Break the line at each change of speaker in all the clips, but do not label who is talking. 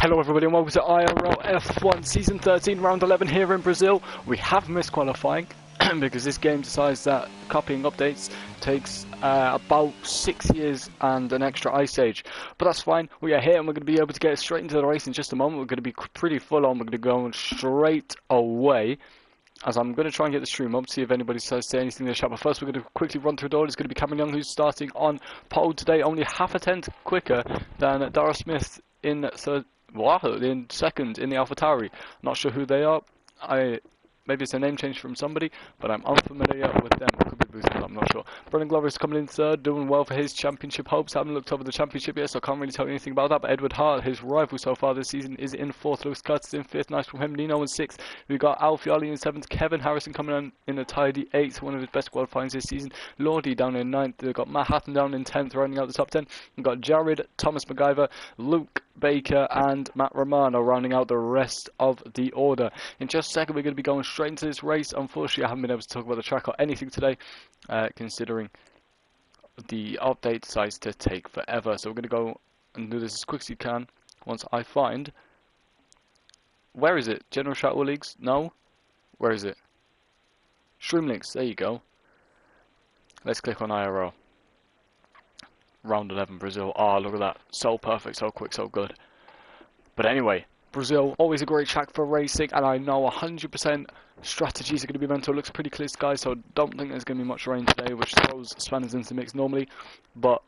Hello everybody and welcome to IRL F1 Season 13 Round 11 here in Brazil. We have missed qualifying because this game decides that copying updates takes about 6 years and an extra ice age. But that's fine, we are here and we're going to be able to get straight into the race in just a moment. We're going to be pretty full on, we're going to go straight away. As I'm going to try and get the stream up, see if anybody says anything in the chat. But first we're going to quickly run through the order. It's going to be Cameron Young who's starting on pole today, only half a tenth quicker than Darrell Smith in second in the AlphaTauri. Not sure who they are. Maybe it's a name change from somebody, but I'm unfamiliar with them. Could be Booth, I'm not sure. Brendan Glover's coming in third, doing well for his championship hopes. Haven't looked over the championship yet, so I can't really tell you anything about that. But Edward Hart, his rival so far this season, is in fourth. Lewis Curtis in fifth. Nice from him. Nino in sixth. We've got Alfioli in seventh. Kevin Harrison coming on in a tidy eighth, one of his best qualifyings this season. Lordy down in ninth. We've got Matt Hatton down in 10th, rounding out the top 10. We've got Jared, Thomas MacGyver, Luke Baker and Matt Romano rounding out the rest of the order. In just a second we're going to be going straight into this race. Unfortunately I haven't been able to talk about the track or anything today, considering the update decides to take forever. So we're going to go and do this as quick as you can once I find... Where is it? General Shuttle Leagues? No? Where is it? Streamlinks, there you go. Let's click on IRL. Round 11 Brazil. Oh, look at that. So perfect, so quick, so good. But anyway, Brazil, always a great track for racing, and I know 100% strategies are going to be mental. It looks pretty clear skies, so I don't think there's going to be much rain today, which throws spanners into the mix normally. But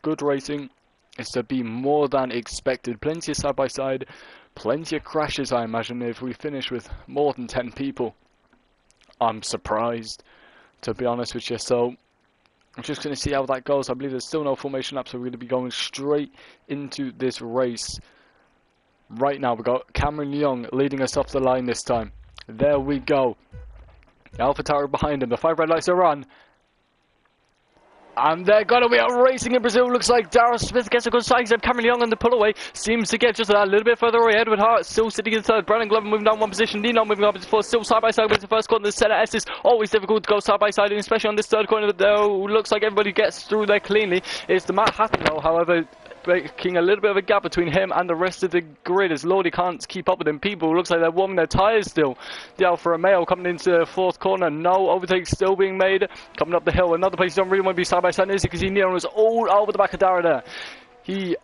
good racing is to be more than expected. Plenty of side-by-side, plenty of crashes, I imagine. If we finish with more than 10 people, I'm surprised, to be honest with you. So I'm just going to see how that goes. I believe there's still no formation lap, so we're going to be going straight into this race. Right now, we've got Cameron Young leading us off the line this time. There we go. AlphaTauri behind him. The 5 red lights are on. And they're going to be out racing in Brazil. Looks like Darrell Smith gets a good sight. Cameron Young on the pull away. Seems to get just a little bit further away. Edward Hart still sitting in third. Brandon Glover moving down one position. Nino moving up into fourth. Still side by side with the first corner. The center S is always difficult to go side by side, especially on this third corner. Though looks like everybody gets through there cleanly. It's the Matt Hatton though, however, making a little bit of a gap between him and the rest of the grid as Lordy can't keep up with him. People looks like they're warming their tyres still. The Alfa Romeo coming into the fourth corner. No overtake still being made. Coming up the hill. Another place you don't really want to be side by side, is it? Because Nino was all over the back of Darrell there. He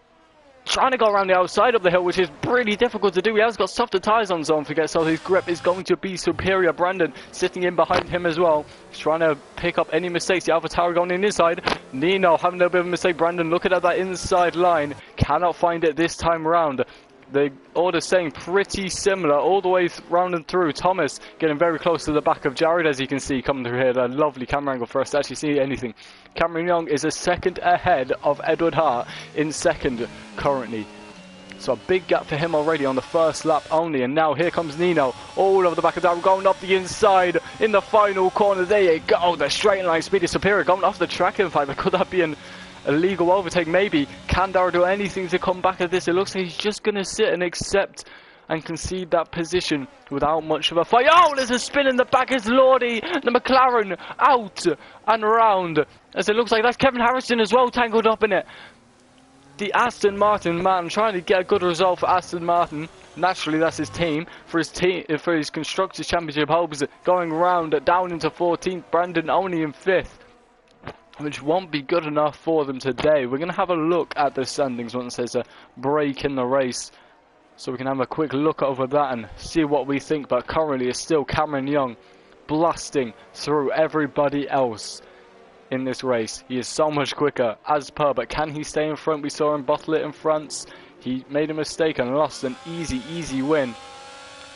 trying to go around the outside of the hill, which is pretty difficult to do. He has got softer tyres on, so don't forget, so his grip is going to be superior. Brandon sitting in behind him as well. He's trying to pick up any mistakes. The AlphaTauri going in inside. Nino having a little bit of a mistake. Brandon looking at that inside line. Cannot find it this time round. The order staying pretty similar all the way round and through. Thomas getting very close to the back of Jared, as you can see, coming through here. A lovely camera angle for us to actually see anything. Cameron Young is a second ahead of Edward Hart in second currently. So a big gap for him already on the first lap only. And now here comes Nino all over the back of Darrell, going up the inside in the final corner. There you go. The straight line speed is superior. Going off the track, in fact. Could that be an illegal overtake? Maybe. Can Darrell do anything to come back at this? It looks like he's just going to sit and accept and concede that position without much of a fight. Oh, there's a spin in the back. It's Lordy, the McLaren, out and round. As it looks like that's Kevin Harrison as well, tangled up in it. The Aston Martin man trying to get a good result for Aston Martin. Naturally, that's his team. For his Constructors' Championship hopes, going round down into 14th. Brandon only in 5th. Which won't be good enough for them today. We're going to have a look at the standings once there's a break in the race, so we can have a quick look over that and see what we think. But currently it's still Cameron Young blasting through everybody else in this race. He is so much quicker as per, but can he stay in front? We saw him bottle it in France. He made a mistake and lost an easy win.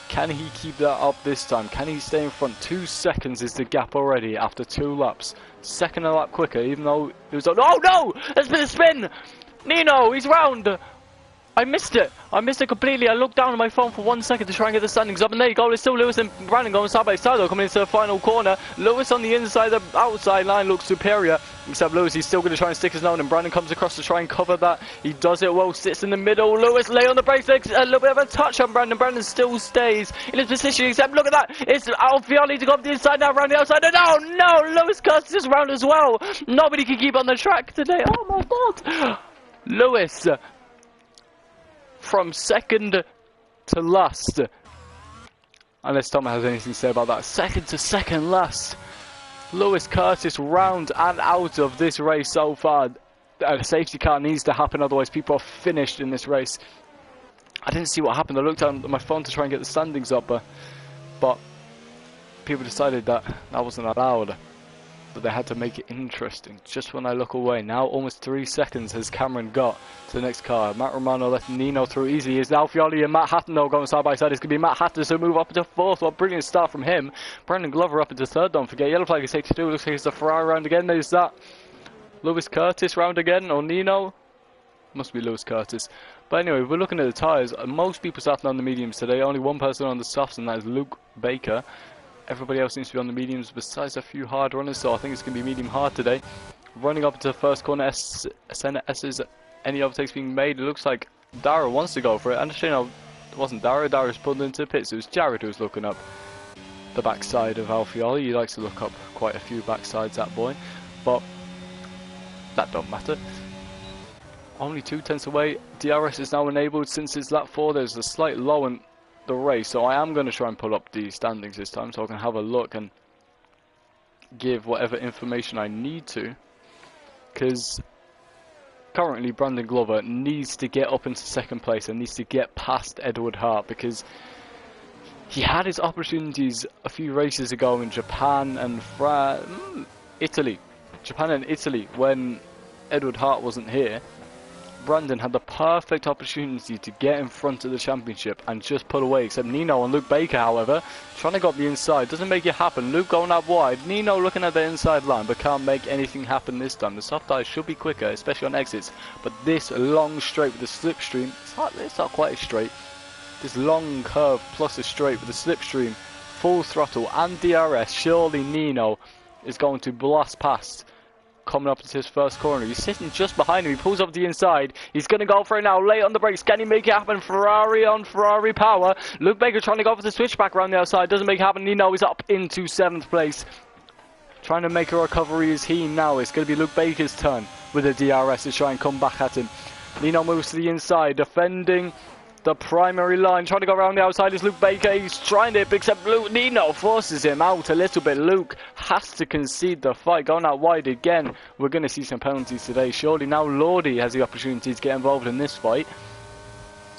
Can he keep that up this time? Can he stay in front? 2 seconds is the gap already after 2 laps. Second a lap quicker, even though it was... Oh no! There's been a spin! Nino, he's round! I missed it. I missed it completely. I looked down at my phone for 1 second to try and get the standings up, and there you go. There's still Lewis and Brandon going side by side though, coming into the final corner. Lewis on the inside, the outside line looks superior. Except Lewis, he's still going to try and stick his nose, and Brandon comes across to try and cover that. He does it well, sits in the middle. Lewis lay on the brakes, a little bit of a touch on Brandon. Brandon still stays in his position, except look at that. It's Alfioli to go up the inside now, around the outside. No, Lewis cuts this round as well. Nobody can keep on the track today. Oh my God. Lewis from second to last. Unless Tom has anything to say about that. Second to second last. Lewis Curtis round and out of this race so far. A safety car needs to happen, otherwise people are finished in this race. I didn't see what happened. I looked at my phone to try and get the standings up, but people decided that wasn't allowed. But they had to make it interesting. Just when I look away, now almost 3 seconds has Cameron got to the next car. Matt Romano left Nino through easily. It's Alfioli and Matt Hatton though going side by side. It's going to be Matt Hatton to move up into fourth. What a brilliant start from him. Brandon Glover up into third, don't forget. Yellow flag is 82. Looks like it's the Ferrari round again. There's that Lewis Curtis round again, or Nino. Must be Lewis Curtis. But anyway, we're looking at the tyres. Most people starting on the mediums today. Only one person on the softs, and that is Luke Baker. Everybody else seems to be on the mediums besides a few hard runners, so I think it's going to be medium hard today. Running up into the first corner, Senna S's, any overtakes being made. It looks like Dara wants to go for it. And you know, it wasn't Dara. Dara's pulled into the pits. It was Jared who was looking up the backside of Alfioli. He likes to look up quite a few backsides, that boy. But that don't matter. Only 2 tenths away. DRS is now enabled since it's lap 4. There's a slight low in the race, so I am going to try and pull up the standings this time so I can have a look and give whatever information I need to, because currently Brandon Glover needs to get up into second place and needs to get past Edward Hart, because he had his opportunities a few races ago in Japan and Italy when Edward Hart wasn't here. Brandon had the perfect opportunity to get in front of the championship and just pull away, except Nino and Luke Baker, however, trying to go up the inside. Doesn't make it happen. Luke going up wide. Nino looking at the inside line, but can't make anything happen this time. The soft tyres should be quicker, especially on exits. But this long straight with the slipstream, it's not quite a straight. This long curve plus a straight with the slipstream, full throttle and DRS. Surely Nino is going to blast past. Coming up into his first corner, he's sitting just behind him. He pulls up the inside. He's going to go for it now. Late on the brakes. Can he make it happen? Ferrari on Ferrari power. Luke Baker trying to go for the switchback around the outside. Doesn't make it happen. Nino is up into 7th place. Trying to make a recovery is he now. It's going to be Luke Baker's turn with the DRS to try and come back at him. Nino moves to the inside, defending the primary line. Trying to go around the outside is Luke Baker. He's trying it, except Nino forces him out a little bit. Luke has to concede the fight. Going out wide again. We're going to see some penalties today. Surely now Lordy has the opportunity to get involved in this fight,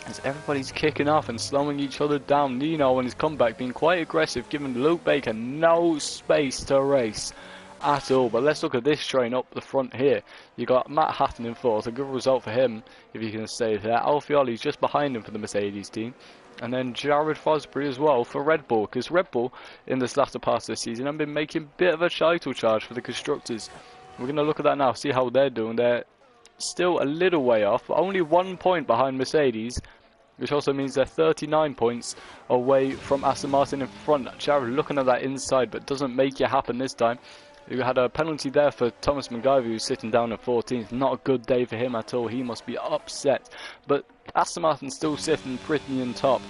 as everybody's kicking off and slowing each other down. Nino and his comeback being quite aggressive, giving Luke Baker no space to race at all. But let's look at this train up the front here. You got Matt Hatton in 4th, a good result for him if you can stay there. Alfioli's just behind him for the Mercedes team, and then Jared Fosbury as well for Red Bull, because Red Bull in this latter part of the season have been making a bit of a title charge for the constructors. We're going to look at that now, see how they're doing. They're still a little way off, only 1 point behind Mercedes, which also means they're 39 points away from Aston Martin in front. Jared looking at that inside, but doesn't make it happen this time. You had a penalty there for Thomas McGyver, who's sitting down at 14th. Not a good day for him at all. He must be upset. But Aston Martin still sitting pretty on top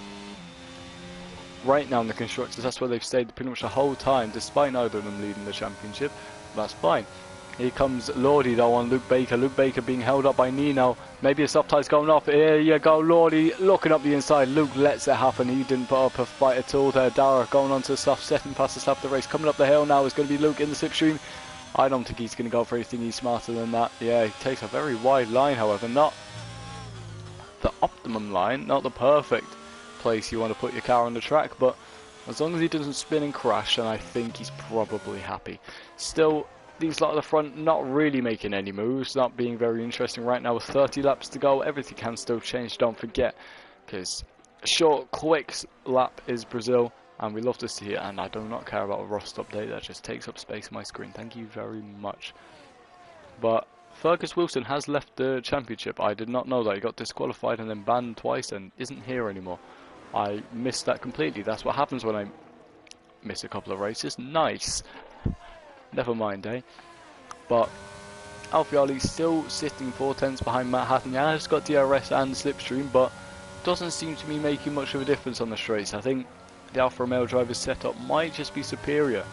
right now in the constructors. That's where they've stayed pretty much the whole time, despite neither of them leading the championship. That's fine. Here comes Lordy though on Luke Baker. Luke Baker being held up by Nino. Maybe a soft tie's going off. Here you go, Lordy looking up the inside. Luke lets it happen. He didn't put up a fight at all there. Dara going on to the soft, setting past the start of the race. Coming up the hill now is going to be Luke in the slipstream. I don't think he's going to go for anything. He's smarter than that. Yeah, he takes a very wide line, however. Not the optimum line, not the perfect place you want to put your car on the track, but as long as he doesn't spin and crash, then I think he's probably happy. Still, these lot at the front not really making any moves, not being very interesting right now with 30 laps to go. Everything can still change, don't forget, because a short, quick lap is Brazil, and we love to see it, and I do not care about a rust update. That just takes up space on my screen. Thank you very much. But Fergus Wilson has left the championship. I did not know that. He got disqualified and then banned twice and isn't here anymore. I missed that completely. That's what happens when I miss a couple of races. Nice. Never mind, eh? But Alfioli's still sitting 4 tenths behind Matt Hatton. Yeah, he's got DRS and slipstream, but doesn't seem to be making much of a difference on the straights. I think the Alfa Romeo driver's setup might just be superior.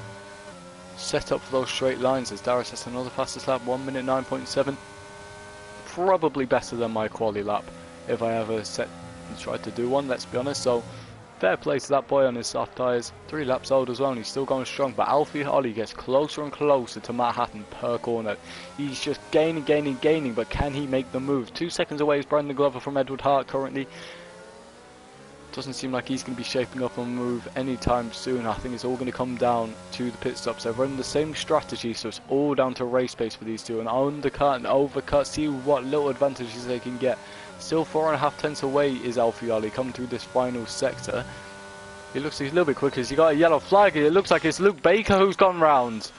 Set up for those straight lines as Darius has another fastest lap, 1 minute 9.7. Probably better than my quali lap if I ever set He tried to do one, let's be honest, so fair play to that boy on his soft tyres. 3 laps old as well, and he's still going strong, but Alfie Ollie gets closer and closer to Matt Hatton per corner. He's just gaining, but can he make the move? 2 seconds away is Brandon Glover from Edward Hart currently. Doesn't seem like he's going to be shaping up on move anytime soon. I think it's all going to come down to the pit stops. They're running the same strategy, so it's all down to race pace for these two. An undercut, an overcut, see what little advantages they can get. Still 4.5 tenths away is Alfie Ollie coming through this final sector. He looks like he's a little bit quicker. He's got a yellow flag. It looks like it's Luke Baker who's gone round.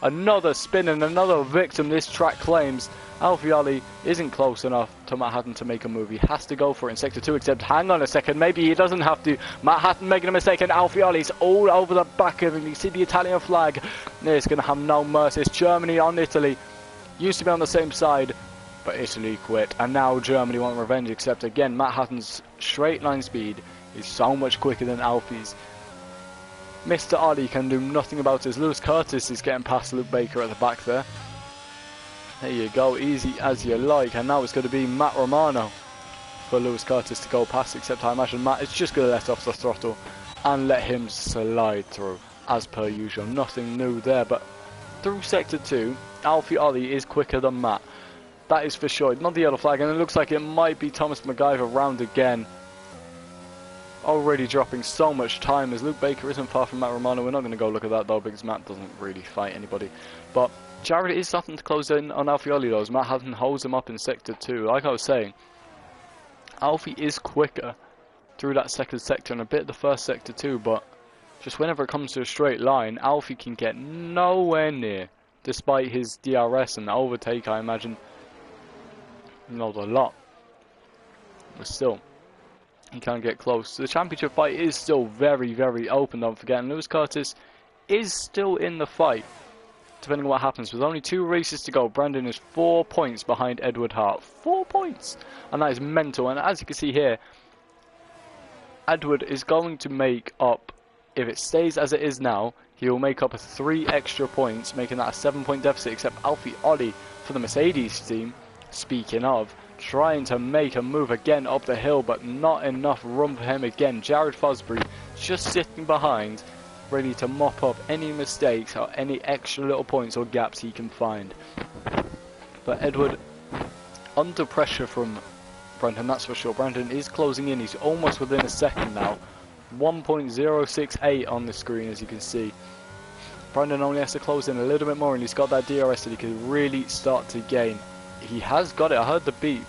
Another spin and another victim this track claims. Alfie Ollie isn't close enough to Matt Hatton to make a move. He has to go for it in sector 2, except hang on a second, maybe he doesn't have to. Matt Hatton making a mistake and Alfie Ollie's all over the back of him. You see the Italian flag. It's going to have no mercy. It's Germany on Italy. Used to be on the same side, but Italy quit. And now Germany want revenge, except again, Matt Hatton's straight line speed is so much quicker than Alfie's. Mr. Ollie can do nothing about this. Lewis Curtis is getting past Luke Baker at the back there. There you go, easy as you like. And now it's going to be Matt Romano for Lewis Curtis to go past, except I imagine Matt is just going to let off the throttle and let him slide through as per usual. Nothing new there, but through sector 2, Alfie Ollie is quicker than Matt. That is for sure. Not the yellow flag, and it looks like it might be Thomas MacGyver round again. Already dropping so much time as Luke Baker isn't far from Matt Romano. We're not going to go look at that though, because Matt doesn't really fight anybody. But Jared is starting to close in on Alfie Ollie though, as Matt Hatton holds him up in sector 2. Like I was saying, Alfie is quicker through that second sector and a bit of the first sector too, but just whenever it comes to a straight line, Alfie can get nowhere near, despite his DRS and overtake, I imagine. Not a lot, but still, he can't get close. The championship fight is still very, very open, don't forget, and Lewis Curtis is still in the fight, depending on what happens. With only 2 races to go, Brandon is 4 points behind Edward Hart. 4 points! And that is mental, and as you can see here, Edward is going to make up, if it stays as it is now, he will make up 3 extra points, making that a 7-point deficit, except Alfie Ollie for the Mercedes team, speaking of, trying to make a move again up the hill, but not enough room for him again. Jared Fosbury just sitting behind, ready to mop up any mistakes or any extra little points or gaps he can find. But Edward under pressure from Brandon, that's for sure. Brandon is closing in. He's almost within a second now. 1.068 on the screen, as you can see. Brandon only has to close in a little bit more, and he's got that DRS that he can really start to gain. He has got it. I heard the beep,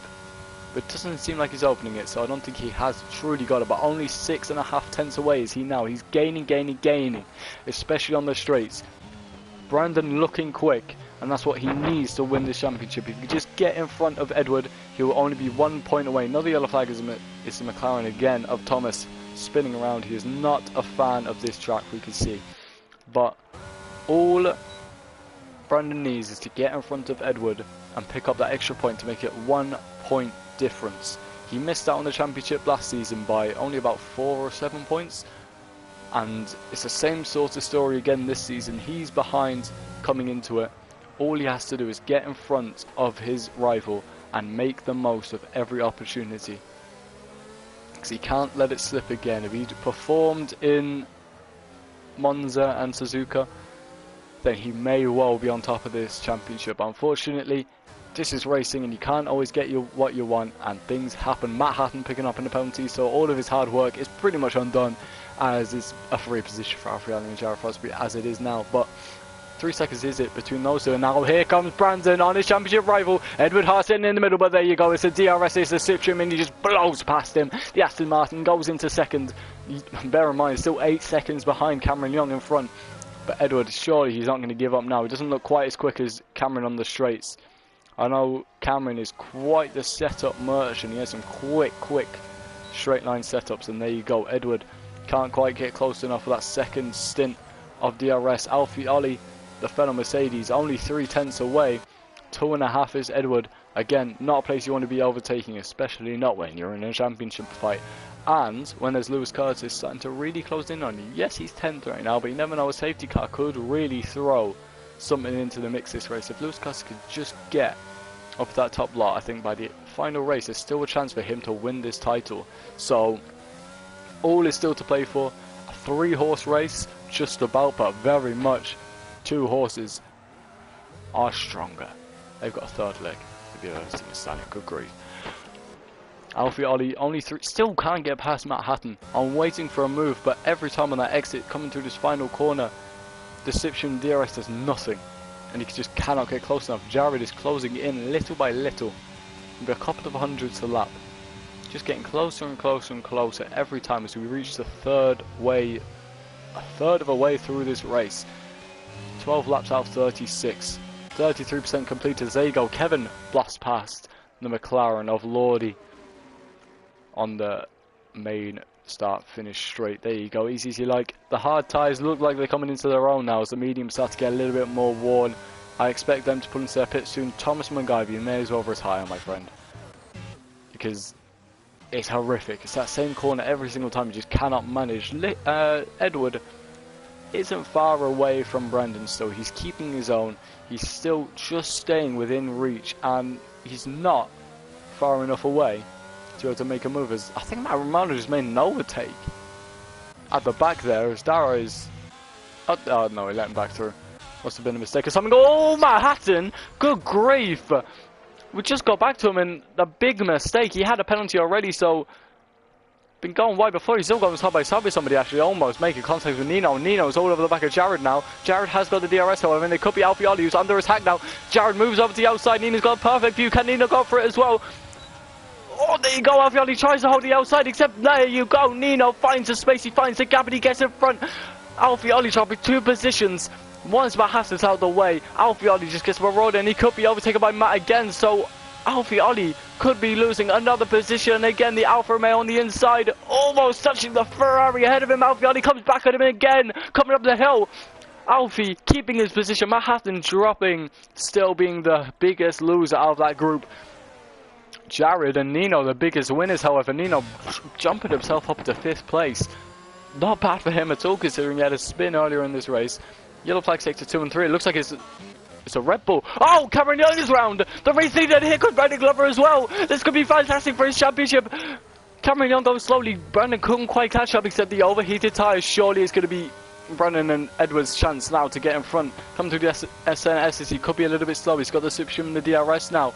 but it doesn't seem like he's opening it, so I don't think he has truly got it. But only 6.5 tenths away is he now. He's gaining, especially on the straights. Brandon looking quick, and that's what he needs to win this championship. If he just get in front of Edward, he will only be 1 point away. Another yellow flag is the McLaren again of Thomas spinning around. He is not a fan of this track, we can see. But all Brandon needs is to get in front of Edward and pick up that extra point to make it 1 point difference. He missed out on the championship last season by only about 4 or 7 points, and it's the same sort of story again this season. He's behind coming into it. All he has to do is get in front of his rival and make the most of every opportunity, because he can't let it slip again. If he performed in Monza and Suzuka, then he may well be on top of this championship. Unfortunately, this is racing and you can't always get what you want, and things happen. Matt Hatton picking up in the penalty, so all of his hard work is pretty much undone, as is a free position for Alfie Ollie and Jared Fosbury as it is now. But 3 seconds is it between those two, and now here comes Brandon on his championship rival. Edward Hart sitting in the middle, but there you go, it's a DRS, it's a Citroen, and he just blows past him. The Aston Martin goes into second. Bear in mind, still 8 seconds behind Cameron Young in front. But Edward, surely he's not going to give up now. He doesn't look quite as quick as Cameron on the straights. I know Cameron is quite the setup merchant. He has some quick straight line setups, and there you go. Edward can't quite get close enough for that second stint of DRS. Alfie Ollie, the fellow Mercedes, only 3 tenths away. 2.5 is Edward. Again, not a place you want to be overtaking, especially not when you're in a championship fight. And when there's Lewis Curtis starting to really close in on you. Yes, he's 10th right now, but you never know, a safety car could really throw something into the mix this race. If Lewis Curtis could just get of that top lot, I think by the final race, there's still a chance for him to win this title. So, all is still to play for. A 3-horse race, just about, but very much 2 horses are stronger. They've got a 3rd leg. If you've ever seen a stallion, good grief. Alfie Ollie only 3, still can't get past Matt Hatton. I'm waiting for a move, but every time on that exit, coming through this final corner, Deception DRS does nothing. And he just cannot get close enough. Jared is closing in little by little. With a couple of hundreds a lap. Just getting closer and closer and closer every time as we reach the a third of a way through this race. 12 laps out of 36. 33% completed. There you go. Kevin blasts past the McLaren of Lordy on the main start finish straight. There you go. Easy like. The hard tyres look like they're coming into their own now as the mediums start to get a little bit more worn. I expect them to pull into their pit soon. Thomas McGyver, you may as well retire, my friend, because it's horrific. It's that same corner every single time. You just cannot manage. Edward isn't far away from Brandon still. He's keeping his own. He's still just staying within reach, and he's not far enough away to be able to make a move. As I think Matt Romano just made an overtake at the back there as Dara is... Oh no, he let him back through. Must have been a mistake or something. Oh, Matt Hatton! Good grief! We just got back to him in a big mistake. He had a penalty already, so... Been going wide before. He's still going side by side with somebody, actually, almost making contact with Nino. Nino's all over the back of Jared now. Jared has got the DRS, however, and it could be Alfie Ollie who's under attack now. Jared moves over to the outside. Nino's got a perfect view. Can Nino go for it as well? Oh, there you go. Alfie Ollie tries to hold the outside, except there you go. Nino finds a space. He finds the gap, and he gets in front. Alfie Ollie dropping 2 positions. Once Matt Hatton's out of the way, Alfie Ollie just gets marauded, and he could be overtaken by Matt again. So Alfie Ollie could be losing another position. Again, the Alfa Romeo on the inside, almost touching the Ferrari ahead of him. Alfie Ollie comes back at him again, coming up the hill. Alfie keeping his position. Matt Hatton dropping, still being the biggest loser out of that group. Jared and Nino the biggest winners, however. Nino jumping himself up to 5th place. Not bad for him at all, considering he had a spin earlier in this race. Yellow flag sector 2 and 3. It looks like it's a Red Bull. Oh, Cameron Young is round. The race leader, and here comes Brandon Glover as well. This could be fantastic for his championship. Cameron Young goes slowly. Brandon couldn't quite catch up, except the overheated tyres. Surely it's going to be Brandon and Edwards' chance now to get in front. Come through the SNSs. He could be a little bit slow. He's got the Supershim and the DRS now.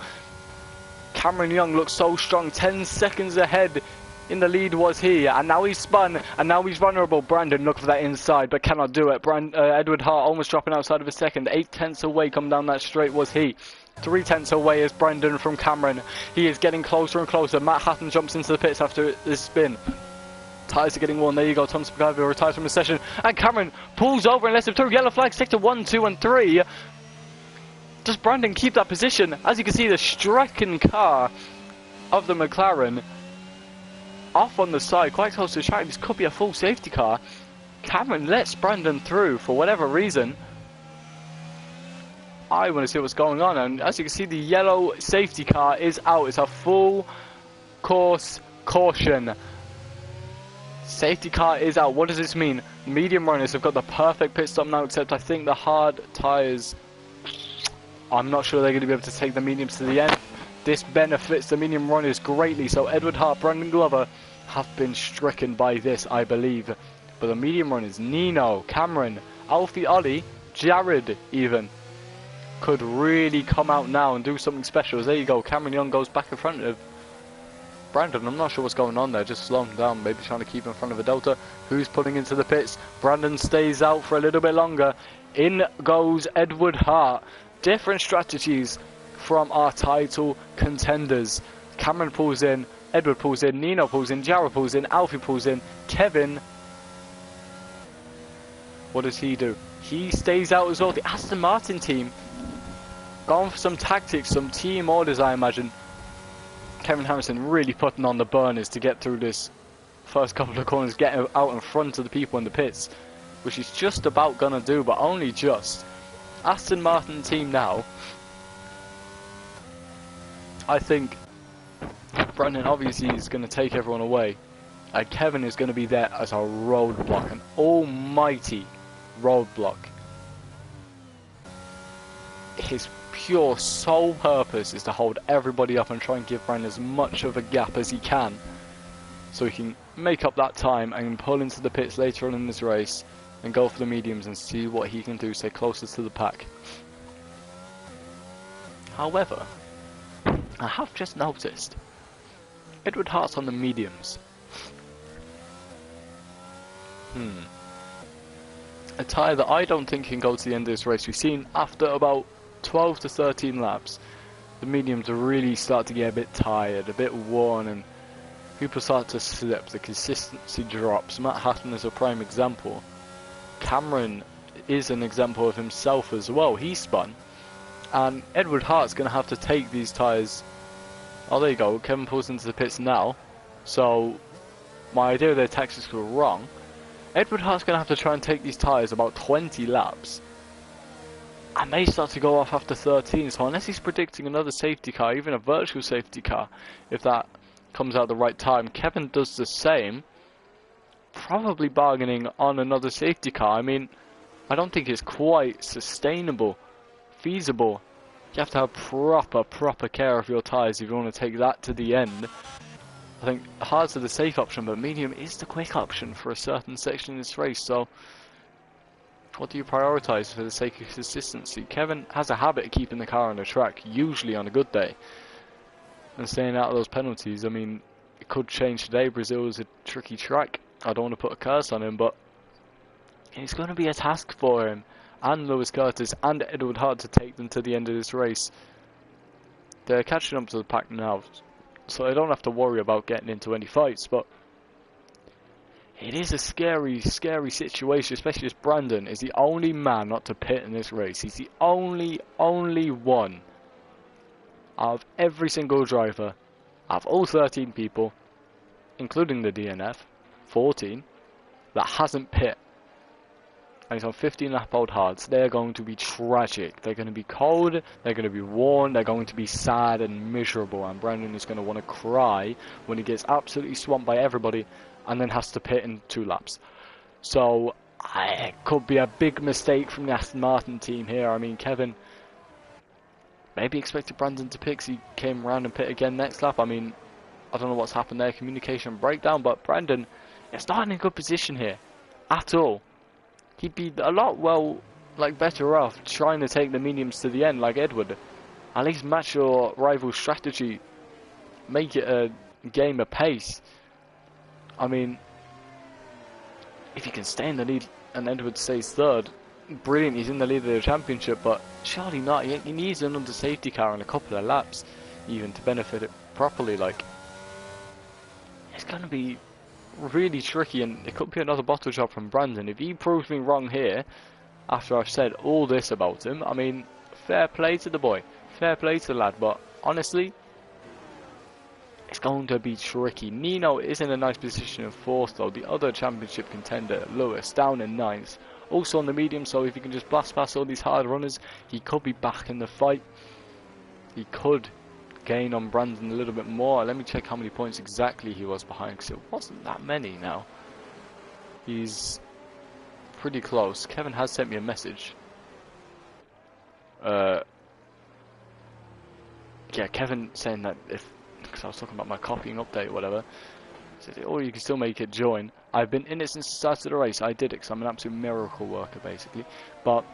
Cameron Young looks so strong. 10 seconds ahead. In the lead was he, and now he's spun, and now he's vulnerable. Brandon looking for that inside, but cannot do it. Edward Hart almost dropping outside of a second. 8/10 away, come down that straight was he. 3/10 away is Brandon from Cameron. He is getting closer and closer. Matt Hatton jumps into the pits after this spin. Tyres are getting worn. There you go. Thomas McGyver retires from the session, and Cameron pulls over and lets him through. Yellow flag, sector 1, 2, and 3. Does Brandon keep that position? As you can see, the stricken car of the McLaren off on the side, quite close to the track. This could be a full safety car. Cameron lets Brandon through for whatever reason. I want to see what's going on, and as you can see, the yellow safety car is out. It's a full course caution. Safety car is out. What does this mean? Medium runners have got the perfect pit stop now, except I think the hard tyres, I'm not sure they're going to be able to take the mediums to the end. This benefits the medium runners greatly, so Edward Hart, Brandon Glover have been stricken by this, I believe. But the medium runners, Nino, Cameron, Alfie Ollie, Jared even, could really come out now and do something special. There you go, Cameron Young goes back in front of Brandon. I'm not sure what's going on there, just slowing him down, maybe trying to keep in front of a Delta. Who's pulling into the pits? Brandon stays out for a little bit longer. In goes Edward Hart. Different strategies from our title contenders. Cameron pulls in, Edward pulls in, Nino pulls in, Jared pulls in, Alfie pulls in, Kevin, what does he do? He stays out as well. The Aston Martin team going for some tactics, some team orders, I imagine. Kevin Harrison really putting on the burners to get through this first couple of corners, get out in front of the people in the pits, which he's just about gonna do, but only just. Aston Martin team now. I think Brandon obviously is going to take everyone away, and Kevin is going to be there as a roadblock, an almighty roadblock. His pure sole purpose is to hold everybody up and try and give Brandon as much of a gap as he can, so he can make up that time and pull into the pits later on in this race and go for the mediums and see what he can do, stay closer to the pack. However, I have just noticed Edward Hart's on the mediums. A tyre that I don't think can go to the end of this race. We've seen after about 12 to 13 laps, the mediums really start to get a bit tired, a bit worn, and people start to slip, the consistency drops. Matt Hatton is a prime example. Cameron is an example of himself as well. He spun. And Edward Hart's going to have to take these tyres. Oh, there you go. Kevin pulls into the pits now. So, my idea of their tactics were wrong. Edward Hart's going to have to try and take these tyres about 20 laps. And they start to go off after 13. So, unless he's predicting another safety car, even a virtual safety car, if that comes out at the right time, Kevin does the same. Probably bargaining on another safety car. I mean, I don't think it's quite sustainable, feasible. You have to have proper care of your tyres if you want to take that to the end. I think hard's the safe option, but medium is the quick option for a certain section in this race. So, what do you prioritise for the sake of consistency? Kevin has a habit of keeping the car on the track, usually on a good day, and staying out of those penalties. I mean, it could change today. Brazil is a tricky track. I don't want to put a curse on him, but it's going to be a task for him and Lewis Curtis and Edward Hart to take them to the end of this race. They're catching up to the pack now, so they don't have to worry about getting into any fights, but it is a scary situation, especially as Brandon is the only man not to pit in this race. He's the only one out of every single driver, out of all 13 people, including the DNF, 14, that hasn't pit. And he's on 15 lap old hards. They're going to be tragic. They're going to be cold, they're going to be worn, they're going to be sad and miserable, and Brandon is going to want to cry when he gets absolutely swamped by everybody and then has to pit in 2 laps. So it could be a big mistake from the Aston Martin team here. I mean, Kevin maybe expected Brandon to pit 'cause he came around and pit again next lap. I mean, I don't know what's happened there, communication breakdown, but Brandon is not in a good position here at all. He'd be a lot better off trying to take the mediums to the end like Edward. At least match your rival's strategy, make it a game of pace. I mean, if he can stay in the lead and Edward stays third, brilliant, he's in the lead of the championship, but surely not. He needs another safety car in a couple of laps even to benefit it properly. Like, it's going to be really tricky, and it could be another bottle job from Brandon. If he proves me wrong here, after I've said all this about him, I mean, fair play to the boy, fair play to the lad, but honestly, it's going to be tricky. Nino is in a nice position in 4th though. The other championship contender, Lewis, down in 9th, also on the medium, so if he can just blast past all these hard runners, he could be back in the fight. He could gain on Brandon a little bit more. Let me check how many points exactly he was behind, because it wasn't that many now. He's pretty close. Kevin has sent me a message. Yeah, Kevin saying that because I was talking about my copying update or whatever, said, oh, you can still make it, join. I've been in it since the start of the race. I did it because I'm an absolute miracle worker basically, but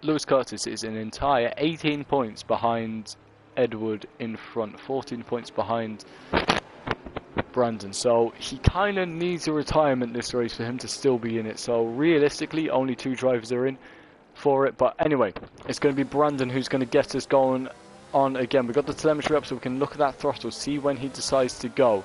Lewis Curtis is an entire 18 points behind Edward in front, 14 points behind Brandon, so he kind of needs a retirement this race for him to still be in it. So realistically only 2 drivers are in for it, but anyway, it's going to be Brandon who's going to get us going on again. We've got the telemetry up so we can look at that throttle, see when he decides to go.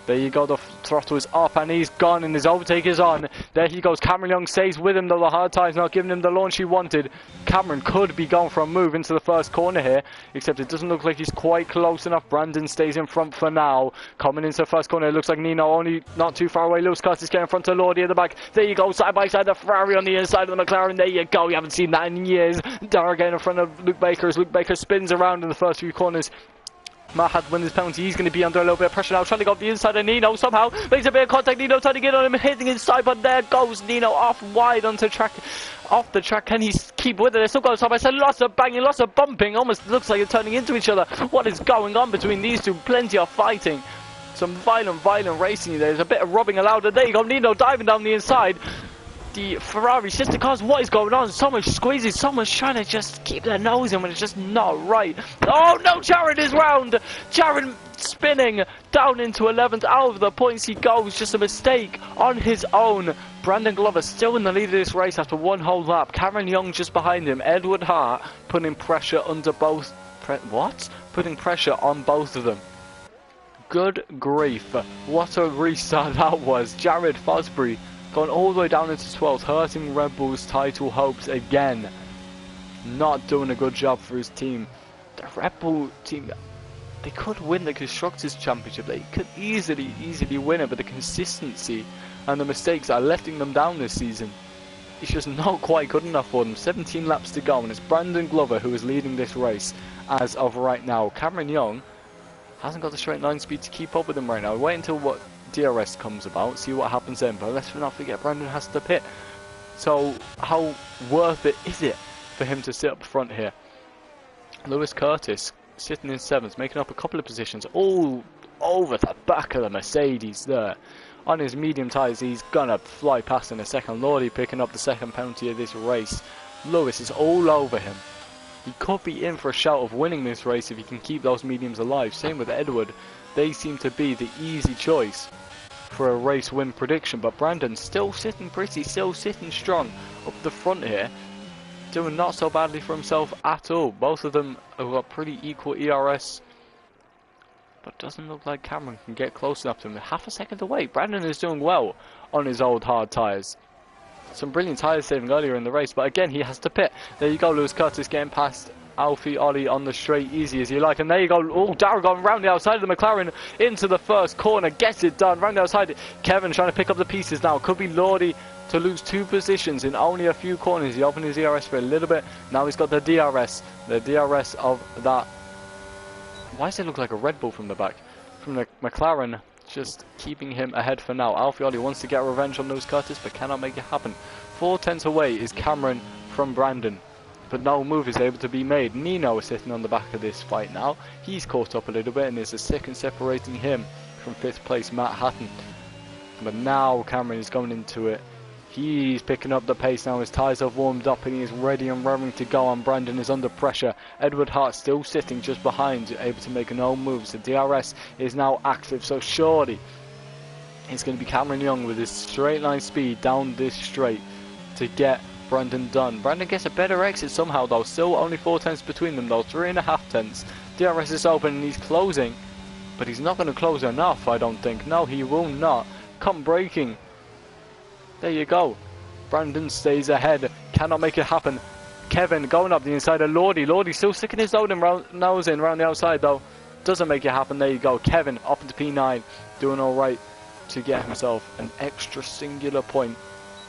There you go, the throttle is up and he's gone and his overtake is on. There he goes, Cameron Young stays with him though, the hard time's not giving him the launch he wanted. Cameron could be going for a move into the first corner here, except it doesn't look like he's quite close enough. Brandon stays in front for now. Coming into the first corner, it looks like Nino only not too far away. Lewis Curtis getting in front of Lordy at the back. There you go, side by side, the Ferrari on the inside of the McLaren. There you go, you haven't seen that in years. Dara getting in front of Luke Baker as Luke Baker spins around in the first few corners. Matt had to win this penalty. He's going to be under a little bit of pressure now, trying to go up the inside of Nino. Somehow makes a bit of contact. Nino trying to get on him, hitting inside, but there goes Nino off wide onto track. Off the track. Can he keep with it? They still go side by side. Lots of banging, lots of bumping. Almost looks like they're turning into each other. What is going on between these two? Plenty of fighting. Some violent racing. There's a bit of robbing allowed. And there you go. Nino diving down the inside. The Ferrari sister cars, what is going on? Someone's squeezing, someone's trying to just keep their nose in when it's just not right. Oh no, Jared is round! Jared spinning down into 11th, out of the points he goes, just a mistake on his own. Brandon Glover still in the lead of this race after one whole lap. Cameron Young just behind him. Edward Hart putting pressure under both. Putting pressure on both of them. Good grief, what a restart that was. Jared Fosbury going all the way down into 12th, hurting Red Bull's title hopes again. Not doing a good job for his team. The Red Bull team, they could win the Constructors' Championship. They could easily win it, but the consistency and the mistakes are letting them down this season. It's just not quite good enough for them. 17 laps to go, and it's Brandon Glover who is leading this race as of right now. Cameron Young hasn't got the straight line speed to keep up with him right now. Wait until what DRS comes about, see what happens then. But let's not forget, Brandon has to pit. So how worth it is it for him to sit up front here? Lewis Curtis sitting in 7th, making up a couple of positions all over the back of the Mercedes there. On his medium tyres, he's gonna fly past in a second. Lordy picking up the second penalty of this race. Lewis is all over him. He could be in for a shout of winning this race if he can keep those mediums alive. Same with Edward. They seem to be the easy choice for a race win prediction, but Brandon still sitting pretty, still sitting strong up the front here, doing not so badly for himself at all. Both of them have got pretty equal ERS, but doesn't look like Cameron can get close enough to him. Half a second away. Brandon is doing well on his old hard tyres. Some brilliant tyre saving earlier in the race, but again he has to pit. There you go, Lewis Curtis getting past Alfie Ollie on the straight, easy as you like. And there you go. Oh, Darrell going round the outside of the McLaren into the first corner. Gets it done. Round the outside. Kevin trying to pick up the pieces now. Could be Lordy to lose 2 positions in only a few corners. He opened his ERS for a little bit. Now he's got the DRS. The DRS of that. Why does it look like a Red Bull from the back? From the McLaren. Just keeping him ahead for now. Alfie Ollie wants to get revenge on Lewis Curtis, but cannot make it happen. 4 tenths away is Cameron from Brandon, but no move is able to be made. Nino is sitting on the back of this fight now. He's caught up a little bit, and there's a second separating him from 5th place, Matt Hatton. But now Cameron is going into it. He's picking up the pace now. His tyres have warmed up and he is ready and raring to go, and Brandon is under pressure. Edward Hart still sitting just behind, able to make no moves. The DRS is now active, so surely it's going to be Cameron Young with his straight line speed down this straight to get Brandon done. Brandon gets a better exit somehow though. Still only 4 tenths between them though. 3.5 tenths. DRS is open and he's closing, but he's not going to close enough, I don't think. No, he will not. Come braking. There you go. Brandon stays ahead. Cannot make it happen. Kevin going up the inside of Lordy. Lordy still sticking his nose in around the outside though. Doesn't make it happen. There you go. Kevin up into P9. Doing alright to get himself an extra singular point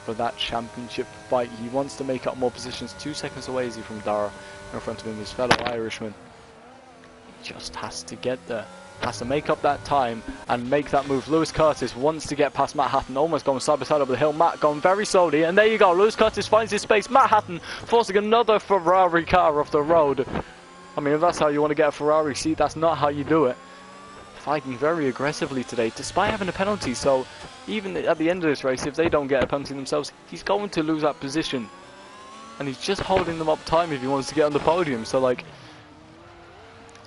for that championship fight. He wants to make up more positions. 2 seconds away is he from Dara. In front of him, his fellow Irishman. He just has to get there. Has to make up that time and make that move. Lewis Curtis wants to get past Matt Hatton, almost going side by side over the hill. Matt going very slowly, and there you go. Lewis Curtis finds his space. Matt Hatton forcing another Ferrari car off the road. I mean, if that's how you want to get a Ferrari seat, that's not how you do it. Fighting very aggressively today, despite having a penalty. So even at the end of this race, if they don't get a penalty themselves, he's going to lose that position, and he's just holding them up time if he wants to get on the podium. So like,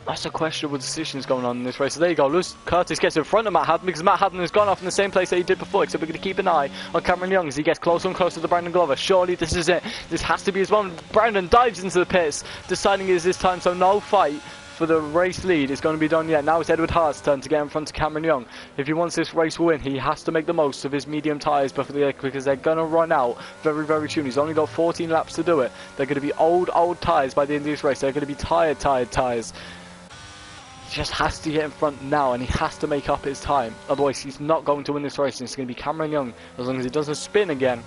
that's a questionable decisions going on in this race. So there you go. Lewis Curtis gets in front of Matt Hatton because Matt Hatton has gone off in the same place that he did before. So we're going to keep an eye on Cameron Young as he gets closer and closer to Brandon Glover. Surely this is it. This has to be his moment. Brandon dives into the pits, deciding it is this time. So no fight for the race lead is going to be done yet. Now it's Edward Hart's turn to get in front of Cameron Young. If he wants this race win, he has to make the most of his medium tyres because they're going to run out very, very soon. He's only got 14 laps to do it. They're going to be old tyres by the end of this race. They're going to be tired tyres. He just has to get in front now, and he has to make up his time. Otherwise, he's not going to win this race. And it's going to be Cameron Young, as long as he doesn't spin again,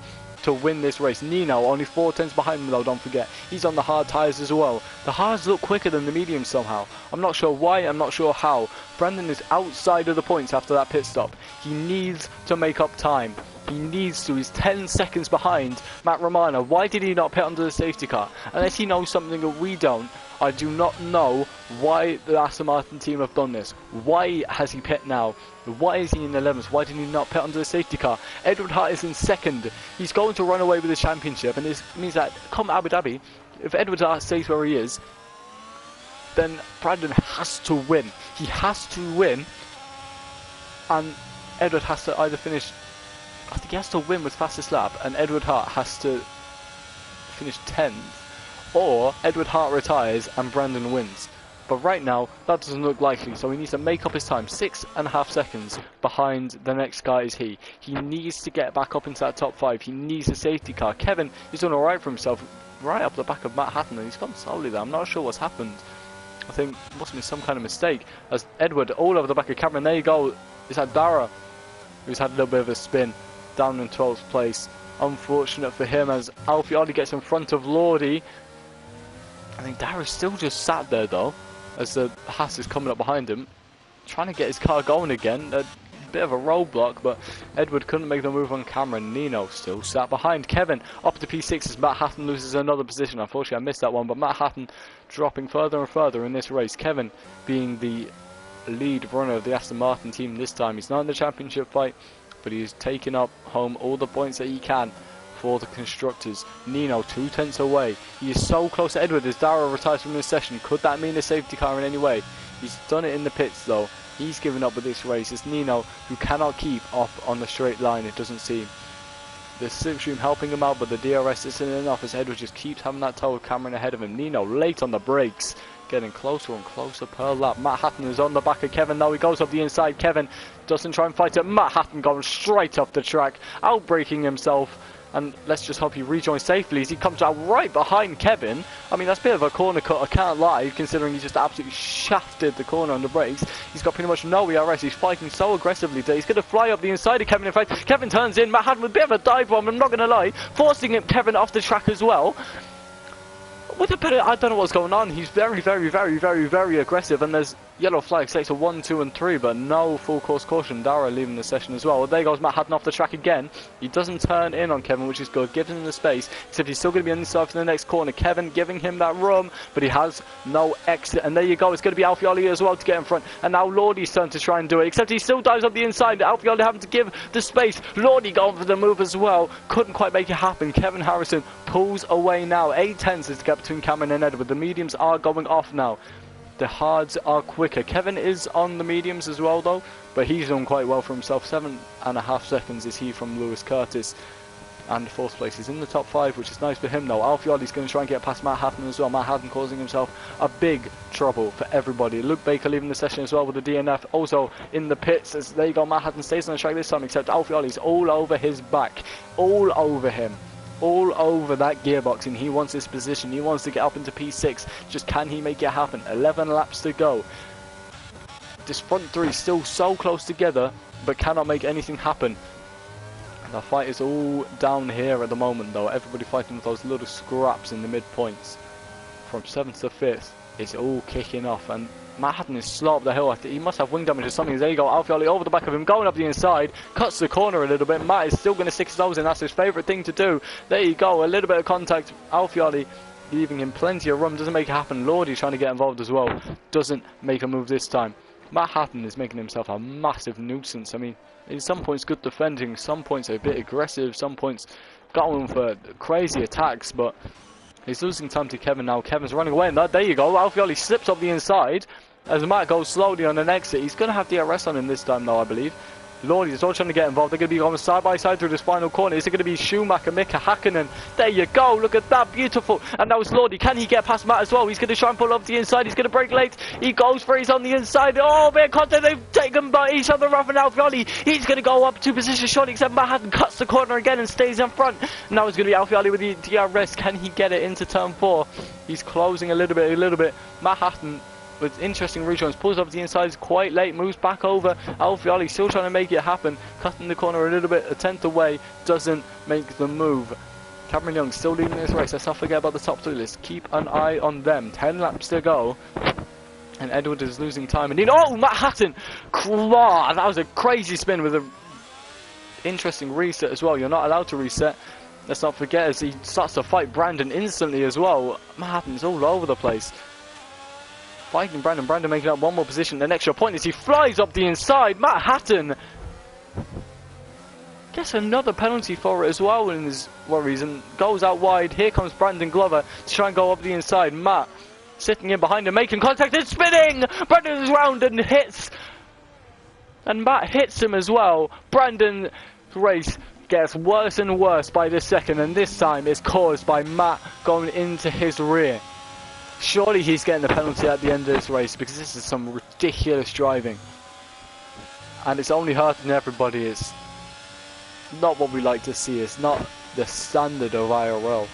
to win this race. Nino only 4 tenths behind him though, don't forget. He's on the hard tyres as well. The hards look quicker than the mediums somehow. I'm not sure why, I'm not sure how. Brandon is outside of the points after that pit stop. He needs to make up time. He needs to. He's 10 seconds behind Matt Romano. Why did he not pit under the safety car? Unless he knows something that we don't, I do not know why the Aston Martin team have done this. Why has he pit now? Why is he in 11th? Why did he not pit under the safety car? Edward Hart is in 2nd. He's going to run away with the championship, and this means that come Abu Dhabi, if Edward Hart stays where he is, then Brandon has to win. He has to win, and Edward has to either finish, I think he has to win with fastest lap, and Edward Hart has to finish 10th, or Edward Hart retires and Brandon wins. But right now, that doesn't look likely, so he needs to make up his time. 6.5 seconds behind the next guy is he. He needs to get back up into that top 5. He needs a safety car. Kevin is doing alright for himself, right up the back of Matt Hatton, and he's gone slowly there. I'm not sure what's happened. I think it must have been some kind of mistake. As Edward all over the back of Cameron, there you go. It's had Dara, who's had a little bit of a spin, down in 12th place. Unfortunate for him as Alfieri gets in front of Lordy. I think Dara's still just sat there though, as the Haas is coming up behind him, trying to get his car going again. A bit of a roadblock, but Edward couldn't make the move on camera. Nino still sat behind. Kevin up to P6 as Matt Hatton loses another position. Unfortunately, I missed that one, but Matt Hatton dropping further and further in this race. Kevin being the lead runner of the Aston Martin team this time. He's not in the championship fight, but he's taking up home all the points that he can for the constructors. Nino 2 tenths away. He is so close to Edward as Dara retires from this session. Could that mean a safety car in any way? He's done it in the pits though. He's given up with this race. It's Nino who cannot keep off on the straight line, it doesn't seem. The slipstream helping him out, but the DRS isn't enough as Edward just keeps having that toe of Cameron ahead of him. Nino late on the brakes, getting closer and closer per lap. Matt Hatton is on the back of Kevin now. He goes up the inside. Kevin doesn't try and fight it. Matt Hatton going straight off the track, outbraking himself. And let's just hope he rejoins safely as he comes out right behind Kevin. I mean, that's a bit of a corner cut, I can't lie, considering he just absolutely shafted the corner on the brakes. He's got pretty much no ERS. He's fighting so aggressively today. He's going to fly up the inside of Kevin. In fact, Kevin turns in. Matt Hatton with a bit of a dive bomb, I'm not going to lie, forcing Kevin off the track as well. With a bit of, I don't know what's going on. He's very, very, very, very, very aggressive, and there's yellow flags, takes a 1, 2 and 3, but no full course caution. Dara leaving the session as well. There goes Matt Hatton off the track again. He doesn't turn in on Kevin, which is good, gives him the space, except he's still going to be on the side for the next corner. Kevin giving him that room, but he has no exit, and there you go. It's going to be Alfieri as well to get in front, and now Lordy's turn to try and do it, except he still dives up the inside. Alfieri having to give the space. Lordy going for the move as well, couldn't quite make it happen. Kevin Harrison pulls away now. 8 tenths is the gap between Cameron and Edward. The mediums are going off now. The hards are quicker. Kevin is on the mediums as well though, but he's done quite well for himself. 7.5 seconds is he from Lewis Curtis, and 4th place is in the top 5, which is nice for him though. Alfieri's going to try and get past Matt Hatton as well. Matt Hatton causing himself a big trouble for everybody. Luke Baker leaving the session as well with the DNF, also in the pits as there you go. Matt Hatton stays on the track this time, except Alfieri's all over his back, all over him, all over that gearbox, and he wants this position. He wants to get up into P6. Just can he make it happen? 11 laps to go. This front 3 still so close together, but cannot make anything happen. The fight is all down here at the moment though. Everybody fighting with those little scraps in the midpoints. From 7th to 5th, it's all kicking off, and Matt Hatton is slow up the hill. He must have wing damage or something. There you go, Alfieri over the back of him, going up the inside, cuts the corner a little bit. Matt is still going to stick his nose in. That's his favourite thing to do. There you go, a little bit of contact. Alfieri leaving him plenty of room, doesn't make it happen. Lordy trying to get involved as well, doesn't make a move this time. Matt Hatton is making himself a massive nuisance. I mean, in some points good defending, some points a bit aggressive, some points going for crazy attacks, but he's losing time to Kevin now. Kevin's running away, and there you go. Alfieri slips up the inside as Matt goes slowly on an exit. He's going to have DRS on him this time though, I believe. Lordy is all trying to get involved. They're going to be going side by side through this final corner. Is it going to be Schumacher, Mika Hakkinen? There you go. Look at that. Beautiful. And now it's Lordy. Can he get past Matt as well? He's going to try and pull up the inside. He's going to break late. He goes for it. He's on the inside. Oh, bit of contact. They've taken by each other off, and Alfieri, he's going to go up 2 positions short, except Matt Hatton cuts the corner again and stays in front. Now it's going to be Alfieri with the DRS. Can he get it into turn 4? He's closing a little bit. Matt Hatton with interesting rejoins, pulls up the inside quite late, moves back over. Alfioli still trying to make it happen, cutting the corner a little bit, a tenth away, doesn't make the move. Cameron Young still leading this race. Let's not forget about the top 3. Let's keep an eye on them. 10 laps to go. And Edward is losing time. And oh, Matt Hatton! Claw! That was a crazy spin with an interesting reset as well. You're not allowed to reset. Let's not forget as he starts to fight Brandon instantly as well. Matt Hatton's all over the place. Fighting Brandon. Brandon making up one more position. The extra point is he flies up the inside. Matt Hatton gets another penalty for it as well in his worries and goes out wide. Here comes Brandon Glover to try and go up the inside. Matt sitting in behind him, making contact and spinning. Brandon is round and hits. And Matt hits him as well. Brandon's race gets worse and worse by the second, and this time it's caused by Matt going into his rear. Surely he's getting the penalty at the end of this race because this is some ridiculous driving. And it's only hurting everybody. It's not what we like to see. It's not the standard of IRL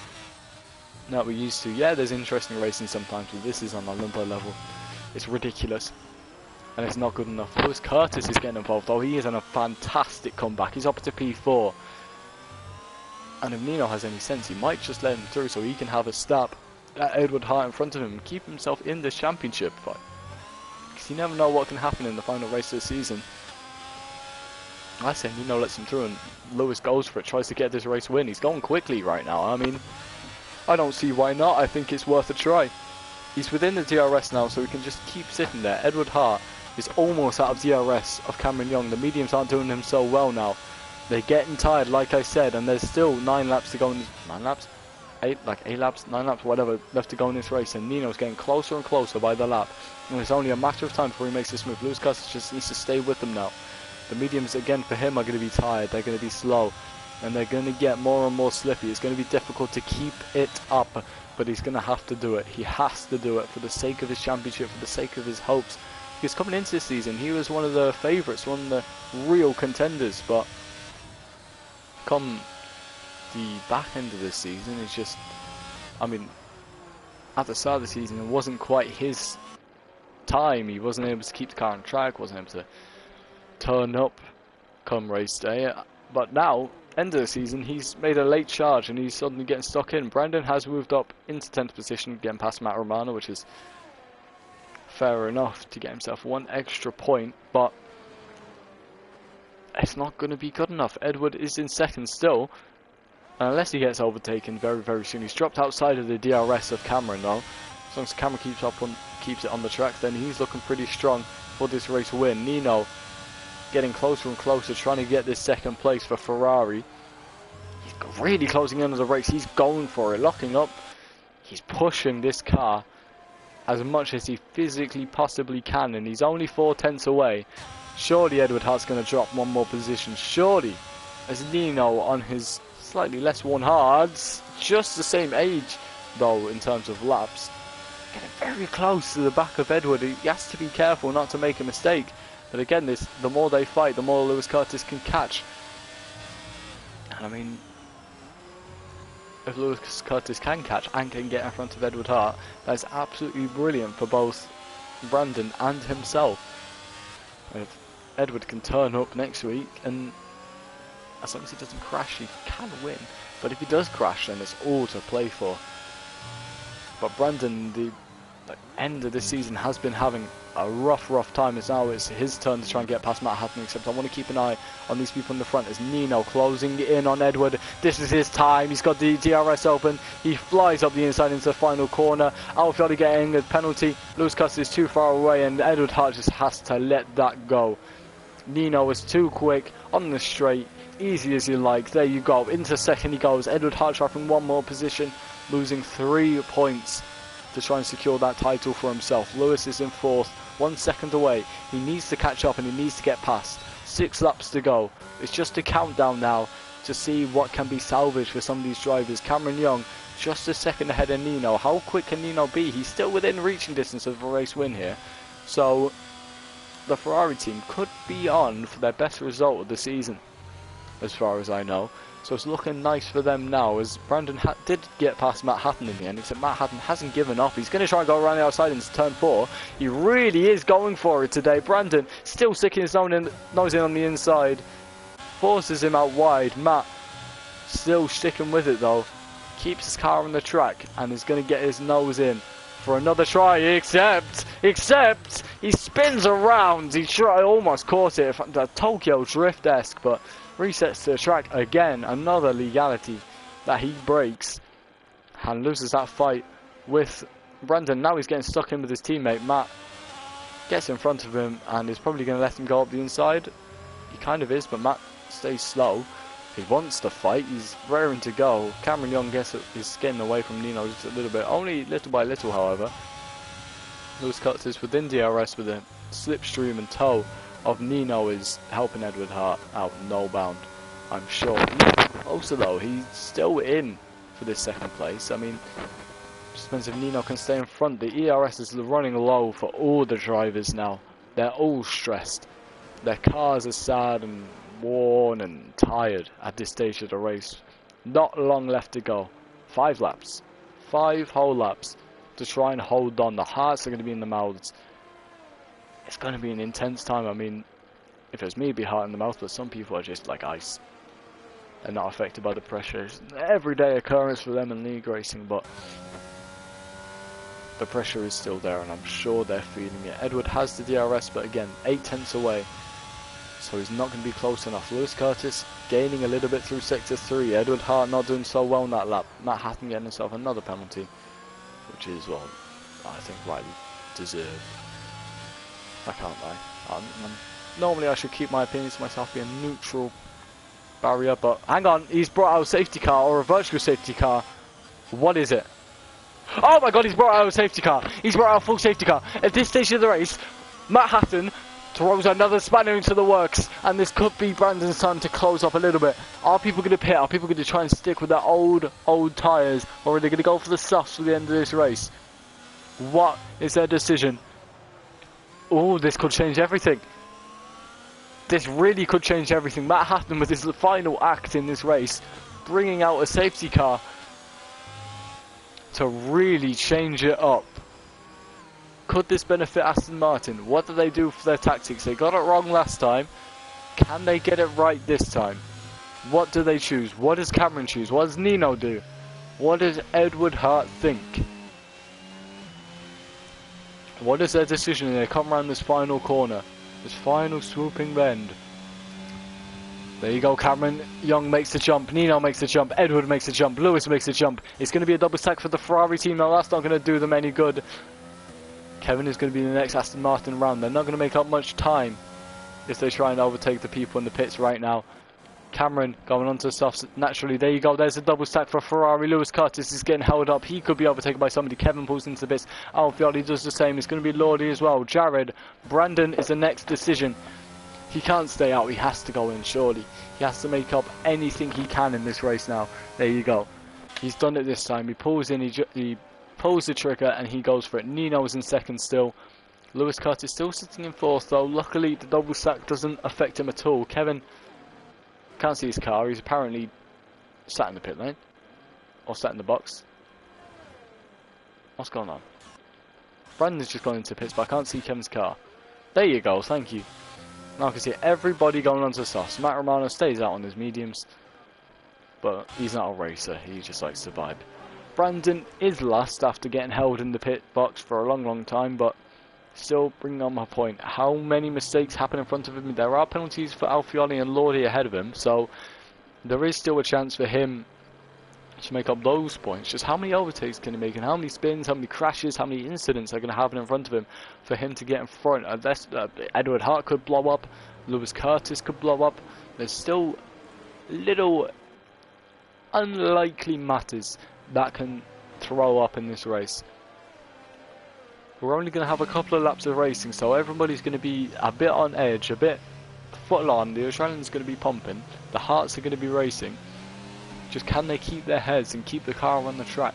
that we're used to. Yeah, there's interesting racing sometimes, but this is on Olympo level. It's ridiculous. And it's not good enough. Lewis Curtis is getting involved, though. He is on a fantastic comeback. He's up to P4. And if Nino has any sense, he might just let him through so he can have a stab at Edward Hart in front of him and keep himself in this championship fight. Because you never know what can happen in the final race of the season. I say Nino lets him through and Lewis goes for it, tries to get this race win. He's going quickly right now. I mean, I don't see why not. I think it's worth a try. He's within the DRS now, so he can just keep sitting there. Edward Hart is almost out of DRS of Cameron Young. The mediums aren't doing him so well now. They're getting tired, like I said, and there's still 9 laps to go. 9 laps? 8 laps, 9 laps, whatever, left to go in this race, and Nino's getting closer and closer by the lap. And it's only a matter of time before he makes this move. Lewis Curtis just needs to stay with them now. The mediums, again, for him are going to be tired. They're going to be slow. And they're going to get more and more slippy. It's going to be difficult to keep it up. But he's going to have to do it. He has to do it for the sake of his championship, for the sake of his hopes. Because coming into this season, he was one of the favourites, one of the real contenders. But come the back end of this season, it's just, I mean, at the start of the season, it wasn't quite his time. He wasn't able to keep the car on track, wasn't able to turn up come race day. But now, end of the season, he's made a late charge and he's suddenly getting stuck in. Brandon has moved up into 10th position, getting past Matt Romano, which is fair enough to get himself 1 extra point, but it's not going to be good enough. Edward is in second still, unless he gets overtaken very, very soon. He's dropped outside of the DRS of Cameron though. As long as Cameron keeps it on the track, then he's looking pretty strong for this race win. Nino getting closer and closer, trying to get this second place for Ferrari. He's really closing in on the race. He's going for it, locking up. He's pushing this car as much as he physically possibly can, and he's only 4 tenths away. Surely Edward Hart's going to drop 1 more position. Surely, as Nino on his slightly less worn hards, just the same age though in terms of laps, getting very close to the back of Edward. He has to be careful not to make a mistake. But again, the more they fight, the more Lewis Curtis can catch. And I mean, if Lewis Curtis can catch and can get in front of Edward Hart, that's absolutely brilliant for both Brandon and himself. If Edward can turn up next week, and as long as he doesn't crash, he can win. But if he does crash, then it's all to play for. But Brandon, the end of this season, has been having a rough time. As now it's his turn to try and get past Matt Hatton, except I want to keep an eye on these people in the front as Nino closing in on Edward. This is his time. He's got the DRS open. He flies up the inside into the final corner. Alfieri getting a penalty. Lewis Curtis is too far away and Edward Hart just has to let that go. Nino is too quick on the straight. Easy as you like. There you go. Into second he goes. Edward Hart dropping 1 more position, losing 3 points to try and secure that title for himself. Lewis is in 4th, 1 second away. He needs to catch up and he needs to get past. 6 laps to go. It's just a countdown now to see what can be salvaged for some of these drivers. Cameron Young just a second ahead of Nino. How quick can Nino be? He's still within reaching distance of a race win here. So the Ferrari team could be on for their best result of the season, as far as I know. So it's looking nice for them now, as Brandon did get past Matt Hatton in the end, except Matt Hatton hasn't given up. He's going to try and go around the outside into turn 4. He really is going for it today. Brandon still sticking his nose in on the inside. Forces him out wide. Matt still sticking with it though. Keeps his car on the track and is going to get his nose in for another try, except he spins around. Almost caught it, the Tokyo Drift-esque, but resets to the track again. Another legality that he breaks and loses that fight with Brandon. Now he's getting stuck in with his teammate. Matt gets in front of him and is probably going to let him go up the inside. He kind of is, but Matt stays slow. He wants to fight, he's raring to go. Cameron Young is getting away from Nino just a little bit, only little by little however. Lewis Curtis within DRS with a slipstream and toe of Nino is helping Edward Hart out no bound, I'm sure. Also though, he's still in for this second place. I mean, just depends if Nino can stay in front. The ERS is running low for all the drivers now. They're all stressed. Their cars are sad and worn and tired at this stage of the race. Not long left to go. 5 laps. 5 whole laps to try and hold on. The hearts are going to be in the mouths. It's going to be an intense time. I mean, if it was me, it'd be heart in the mouth, but some people are just like ice. They're not affected by the pressure. It's an everyday occurrence for them in league racing, but the pressure is still there and I'm sure they're feeling it. Edward has the DRS, but again, 8 tenths away. So he's not going to be close enough. Lewis Curtis gaining a little bit through sector 3. Edward Hart not doing so well in that lap. Matt Hatton getting himself another penalty, which is, well, I think rightly deserved. I can't lie. Normally I should keep my opinions to myself, be a neutral barrier, but hang on, he's brought out a safety car, or a virtual safety car. What is it? Oh my god, he's brought out a safety car. He's brought out a full safety car. At this stage of the race, Matt Hatton throws another spanner into the works, and this could be Brandon's time to close up a little bit. Are people going to pit? Are people going to try and stick with their old tyres, or are they going to go for the softs for the end of this race? What is their decision? Oh, this could change everything. This really could change everything. Matt Hatton with his final act in this race, bringing out a safety car to really change it up. Could this benefit Aston Martin? What do they do for their tactics? They got it wrong last time. Can they get it right this time? What do they choose? What does Cameron choose? What does Nino do? What does Edward Hart think? What is their decision? They come around this final corner, this final swooping bend. There you go, Cameron Young makes the jump, Nino makes the jump, Edward makes the jump, Lewis makes the jump. It's going to be a double stack for the Ferrari team. Now that's not going to do them any good. Kevin is going to be the next Aston Martin round. They're not going to make up much time if they try and overtake the people in the pits right now. Cameron going on to the softs. Naturally, there you go. There's a double stack for Ferrari. Lewis Curtis is getting held up. He could be overtaken by somebody. Kevin pulls into the pits. Alfieri does the same. It's going to be Lordy as well. Jared. Brandon is the next decision. He can't stay out. He has to go in, surely. He has to make up anything he can in this race now. There you go. He's done it this time. He pulls in. He pulls the trigger and he goes for it. Nino is in second still. Lewis Curtis still sitting in fourth though. Luckily the double stack doesn't affect him at all. Kevin can't see his car. He's apparently sat in the pit lane or sat in the box. What's going on? Brandon's just gone into pits, but I can't see Kevin's car. There you go, thank you. Now I can see everybody going onto the softs. Matt Romano stays out on his mediums, but he's not a racer. He just likes to vibe. Brandon is last after getting held in the pit box for a long time, but still bringing on my point. How many mistakes happen in front of him? There are penalties for Alfieri and Lordy ahead of him, so there is still a chance for him to make up those points. Just how many overtakes can he make, and how many spins, how many crashes, how many incidents are going to happen in front of him for him to get in front? Edward Hart could blow up, Lewis Curtis could blow up. There's still little unlikely matters that can throw up in this race. We're only going to have a couple of laps of racing, so everybody's going to be a bit on edge, a bit foot on. The Australian's going to be pumping, the Hearts are going to be racing. Just can they keep their heads and keep the car on the track?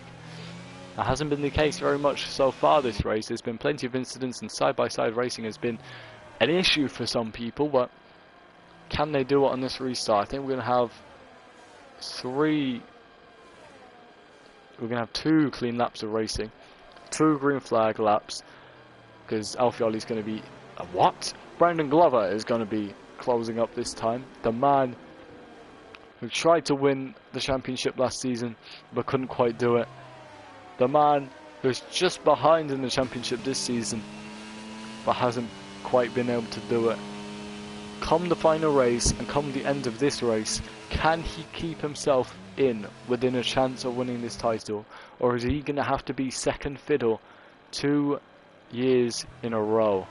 That hasn't been the case very much so far this race. There's been plenty of incidents, and side-by-side racing has been an issue for some people, but can they do it on this restart? I think we're going to have We're going to have 2 clean laps of racing, 2 green flag laps, because Alfioli's going to be what? Brandon Glover is going to be closing up this time. The man who tried to win the championship last season but couldn't quite do it. The man who's just behind in the championship this season but hasn't quite been able to do it. Come the final race and come the end of this race, can he keep himself within a chance of winning this title, or is he going to have to be second fiddle 2 years in a row?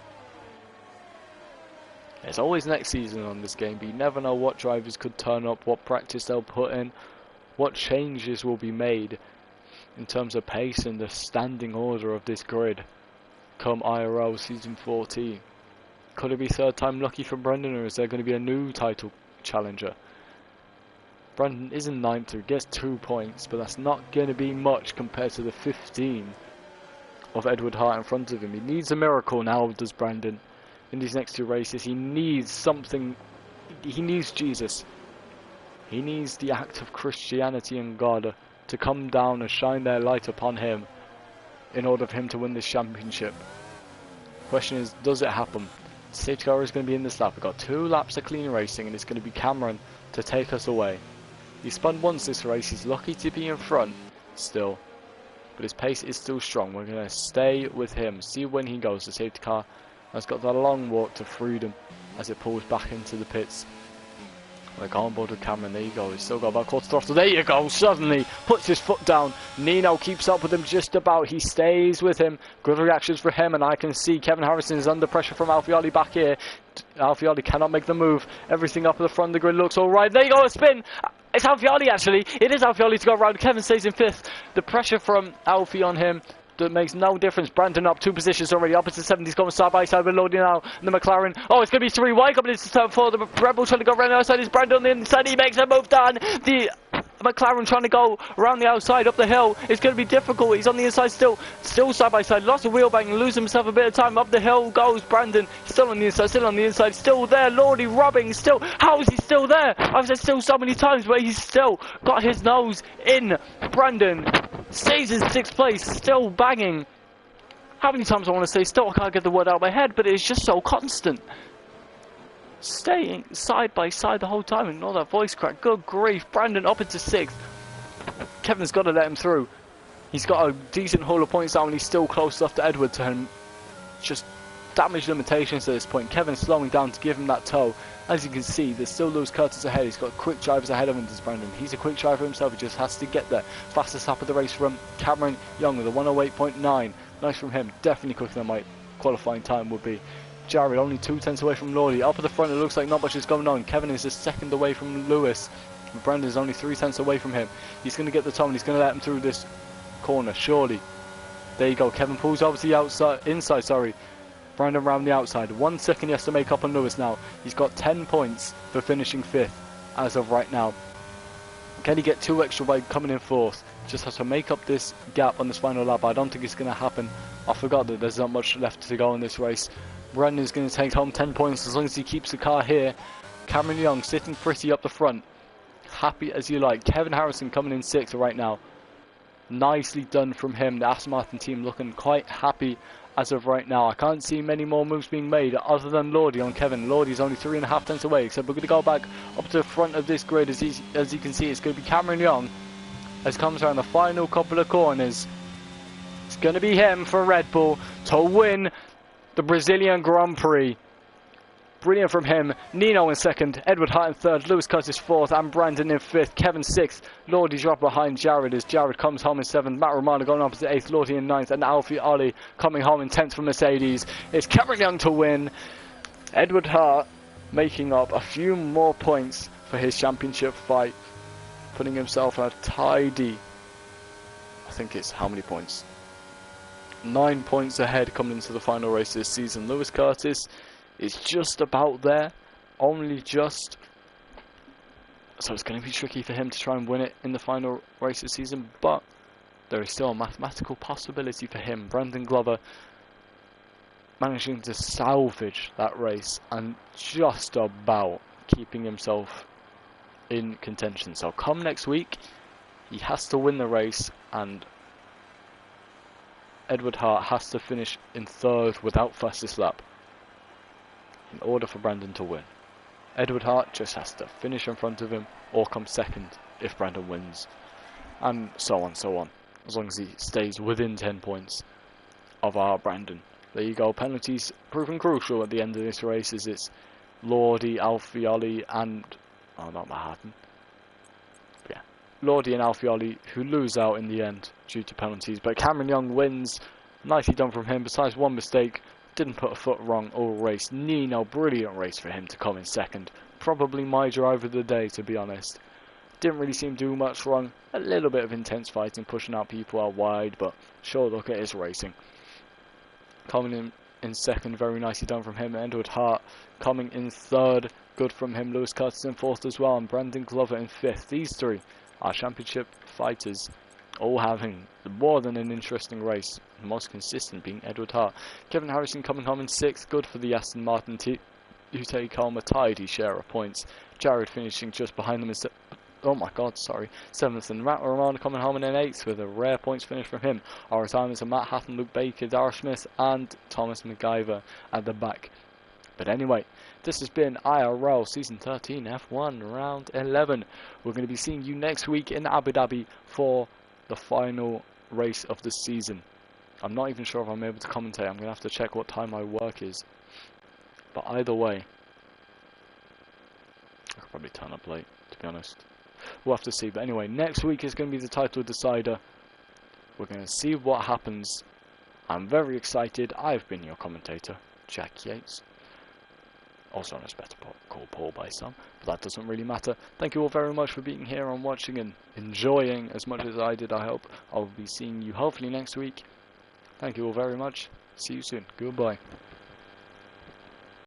There's always next season on this game, but you never know what drivers could turn up, what practice they'll put in, what changes will be made in terms of pace and the standing order of this grid come IRL season 14. Could it be third time lucky for Brendan, or is there going to be a new title challenger? Brendan is in 9th, so he gets 2 points, but that's not going to be much compared to the 15 of Edward Hart in front of him. He needs a miracle now, does Brandon, in these next 2 races. He needs something. He needs Jesus. He needs the act of Christianity and God to come down and shine their light upon him in order for him to win this championship. Question is, does it happen? Safety car is going to be in this lap. We've got 2 laps of clean racing, and it's going to be Cameron to take us away. He spun once this race. He's lucky to be in front still, but his pace is still strong. We're going to stay with him, see when he goes. The safety car has got that long walk to freedom as it pulls back into the pits. We're going on board with Cameron. There you go. He's still got about quarter throttle. There you go. Suddenly puts his foot down. Nino keeps up with him just about. He stays with him. Good reactions for him, and I can see Kevin Harrison is under pressure from Alfioli back here. Alfioli cannot make the move. Everything up at the front of the grid looks alright. There you go. A spin. It's Alfioli actually. It is Alfioli to go around. Kevin stays in 5th. The pressure from Alfie on him that makes no difference. Brandon up 2 positions already. Opposite 70s going side by side with Lodi now. And the McLaren. Oh, it's going to be 3 wide coming into turn 4. The Red Bull trying to go around the outside. Is Brandon on the inside. He makes a move down. The McLaren trying to go around the outside up the hill. It's going to be difficult. He's on the inside still side by side. Lost a wheel bang and losing himself a bit of time. Up the hill goes Brandon. Still on the inside. Still there. Lordy rubbing. Still. How is he still there? I've said still so many times, but he's still got his nose in. Brandon stays in 6th place. Still banging. How many times I want to say still? I can't get the word out of my head, but it's just so constant. Staying side by side the whole time. Ignore that voice crack. Good grief. Brandon up into 6th. Kevin's got to let him through. He's got a decent haul of points now, and he's still close enough to Edward to him. Just damage limitations at this point. Kevin's slowing down to give him that tow. As you can see, there's still Lewis Curtis ahead. He's got quick drivers ahead of him, does Brandon. He's a quick driver himself. He just has to get there. Fastest lap of the race from Cameron Young with a 108.9. Nice from him. Definitely quicker than my qualifying time would be. Jared only 2 tenths away from Lordy. Up at the front, it looks like not much is going on. Kevin is just 2nd away from Lewis. Brandon is only 3 tenths away from him. He's going to get the top and he's going to let him through this corner, surely. There you go. Kevin pulls over to the inside. Brandon round the outside. 1 second he has to make up on Lewis now. He's got 10 points for finishing 5th as of right now. Can he get 2 extra by coming in 4th? Just has to make up this gap on this final lap. I don't think it's going to happen. I forgot that there's not much left to go in this race. Brandon's going to take home 10 points as long as he keeps the car here. Cameron Young sitting pretty up the front. Happy as you like. Kevin Harrison coming in 6th right now. Nicely done from him. The Aston Martin team looking quite happy as of right now. I can't see many more moves being made other than Lordy on Kevin. Lordy's only 3.5 tenths away, except we're going to go back up to the front of this grid. As you can see, it's going to be Cameron Young as comes around the final couple of corners. It's going to be him for Red Bull to win the Brazilian Grand Prix. Brilliant from him. Nino in 2nd, Edward Hart in 3rd, Lewis Curtis 4th, and Brandon in 5th. Kevin 6th. Lordy dropped behind Jared as Jared comes home in 7th. Matt Romano going up to 8th, Lordy in 9th, and Alfie Ollie coming home in 10th for Mercedes. It's Cameron Young to win. Edward Hart making up a few more points for his championship fight, putting himself a tidy, I think it's how many points? 9 points ahead coming into the final race this season. Lewis Curtis is just about there, only just. So it's going to be tricky for him to try and win it in the final race this season, but there is still a mathematical possibility for him. Brandon Glover managing to salvage that race and just about keeping himself in contention. So come next week, he has to win the race, and Edward Hart has to finish in 3rd without fastest lap in order for Brandon to win. Edward Hart just has to finish in front of him or come 2nd if Brandon wins, and so on, as long as he stays within 10 points of our Brandon. There you go. Penalties proving crucial at the end of this race, as it's Lordi, Alfioli and not Mahattan. Yeah, Lordi and Alfioli who lose out in the end due to penalties, but Cameron Young wins. Nicely done from him, besides one mistake. Didn't put a foot wrong all race. Nino, brilliant race for him to come in 2nd. Probably my driver of the day, to be honest. Didn't really seem to do much wrong. A little bit of intense fighting, pushing out people out wide, but sure, look at his racing. Coming in 2nd, very nicely done from him. Edward Hart coming in 3rd, good from him. Lewis Curtis in 4th as well, and Brandon Glover in 5th. These three are championship fighters, all having more than an interesting race. The most consistent being Edward Hart. Kevin Harrison coming home in 6th, good for the Aston Martin team, who take home a tidy share of points. Jared finishing just behind them in 7th, and Matt Romano coming home in an 8th with a rare points finish from him. Our timers are Matt Hatton, Luke Baker, Dara Smith and Thomas McGyver at the back. But anyway, this has been IRL Season 13 F1 Round 11. We're going to be seeing you next week in Abu Dhabi for the final race of the season. I'm not even sure if I'm able to commentate. I'm going to have to check what time my work is. But either way, I could probably turn up late, to be honest. We'll have to see. But anyway, next week is going to be the title decider. We're going to see what happens. I'm very excited. I've been your commentator, Jack Yates. Also known as better called Paul by some, but that doesn't really matter. Thank you all very much for being here and watching and enjoying as much as I did. I hope I'll be seeing you hopefully next week. Thank you all very much. See you soon. Goodbye.